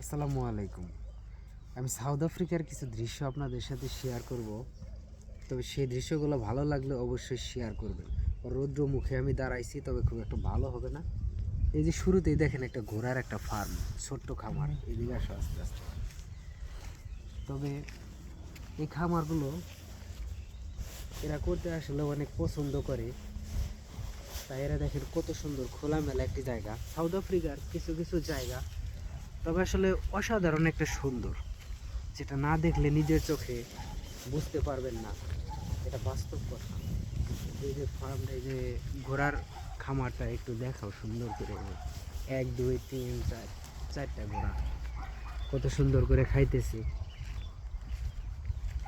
আসসালামু আলাইকুম। আমি সাউথ আফ্রিকার কিছু দৃশ্য আপনাদের সাথে শেয়ার করব। তবে সেই দৃশ্যগুলো ভালো লাগলে অবশ্যই শেয়ার করবেন। রৌদ্র মুখে আমি দাঁড়াইছি, তবে খুব একটা ভালো হবে না। এই যে শুরুতেই দেখেন একটা ঘোড়ার একটা ফার্ম, ছোট্ট খামার। এদিকে আসো আস্তে আস্তে। তবে এই খামারগুলো এরা করতে আসলে অনেক পছন্দ করে। তাই এরা দেখেন কত সুন্দর খোলামেলা একটি জায়গা। সাউথ আফ্রিকার কিছু কিছু জায়গা তবে আসলে অসাধারণ একটা সুন্দর, যেটা না দেখলে নিজের চোখে বুঝতে পারবেন না। এটা বাস্তব কথা। এই যে ফার্মটা, এই যে ঘোড়ার খামারটা একটু দেখাও সুন্দর করে। 1 2 3 4 চারটা ঘোড়া কত সুন্দর করে খাইতেছে।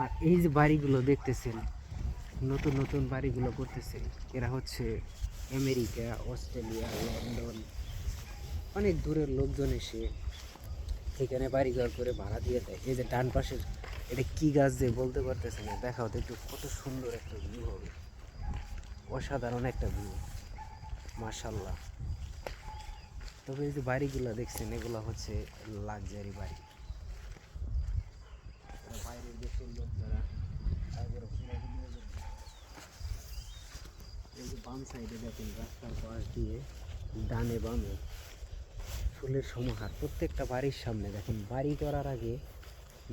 আর এই যে বাড়িগুলো দেখতেছেন, নতুন নতুন বাড়িগুলো করতেছে, এরা হচ্ছে আমেরিকা, অস্ট্রেলিয়া, লন্ডন, অনেক দূরের লোকজন এসে এখানে বাড়িঘর করে ভাড়া দিয়ে দেয়। এই যে ডান পাশের এটা কি গাছ যে বলতে পারতেছে না, দেখাও তো একটু, কত সুন্দর একটা ভিউ হবে, অসাধারণ একটা ভিউ, মাশাল্লাহ। তবে এই যে বাড়িগুলো দেখছেন, এগুলো হচ্ছে লাক্সারি বাড়ি। বাইরের দেশের লোক যারা, এই যে বাম সাইডে দেখেন রাস্তার পাশ দিয়ে ডানে বামে ফুলের সমাহার। প্রত্যেকটা বাড়ির সামনে দেখেন, বাড়ি করার আগে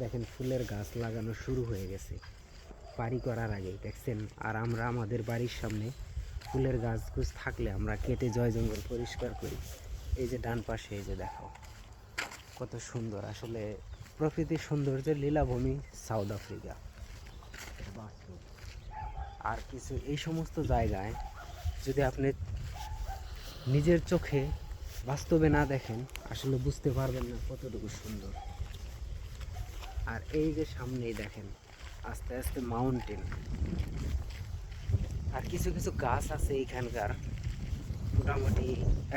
দেখেন ফুলের গাছ লাগানো শুরু হয়ে গেছে বাড়ি করার আগেই দেখছেন। আর আমরা আমাদের বাড়ির সামনে ফুলের গাছগুছ থাকলে আমরা কেটে জয় জঙ্গল পরিষ্কার করি। এই যে ডান পাশে, এই যে দেখো কত সুন্দর। আসলে প্রকৃতির সৌন্দর্যের লীলাভূমি সাউথ আফ্রিকা, বাস্তব। আর কিছু এই সমস্ত জায়গায় যদি আপনি নিজের চোখে বাস্তবে না দেখেন, আসলে বুঝতে পারবেন না কতটুকু সুন্দর। আর এই যে সামনেই দেখেন আস্তে আস্তে মাউন্টেন। আর কিছু কিছু গাছ আছে এখানকার, মোটামুটি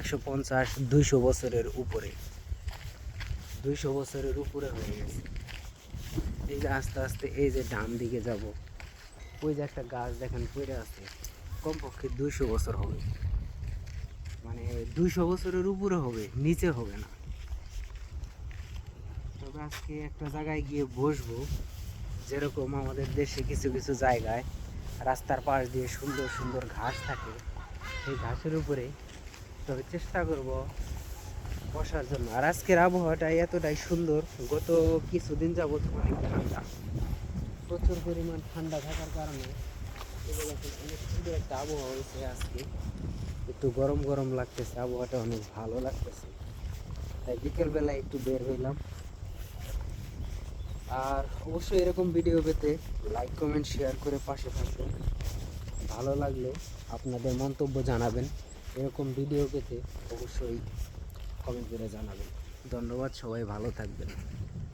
150 200 বছরের উপরে, 200 বছরের উপরে হয়ে গেছে। এই যে আস্তে আস্তে এই যে ডান দিকে যাব, ওই যে একটা গাছ দেখেন পড়ে আছে, কমপক্ষে 200 বছর হবে, মানে 200 বছরের উপরে হবে, নিচে হবে না। তবে আজকে একটা জায়গায় গিয়ে বসবো, যেরকম আমাদের দেশে কিছু কিছু জায়গায় রাস্তার পাশ দিয়ে সুন্দর সুন্দর ঘাস থাকে, সেই ঘাসের উপরে তবে চেষ্টা করব বসার জন্য। আর আজকের আবহাওয়াটা এতটাই সুন্দর, গত কিছুদিন যাবত অনেক ঠান্ডা, প্রচুর পরিমাণ ঠান্ডা থাকার কারণে অনেক সুন্দর একটা আবহাওয়া হয়েছে আজকে। একটু গরম গরম লাগতেছে, আবহাওয়াটা অনেক ভালো লাগতেছে, তাই বিকেলবেলায় একটু বের হইলাম। আর অবশ্যই এরকম ভিডিও পেতে লাইক কমেন্ট শেয়ার করে পাশে থাকবেন। ভালো লাগলে আপনাদের মন্তব্য জানাবেন। এরকম ভিডিও পেতে অবশ্যই কমেন্ট করে জানাবেন। ধন্যবাদ, সবাই ভালো থাকবেন।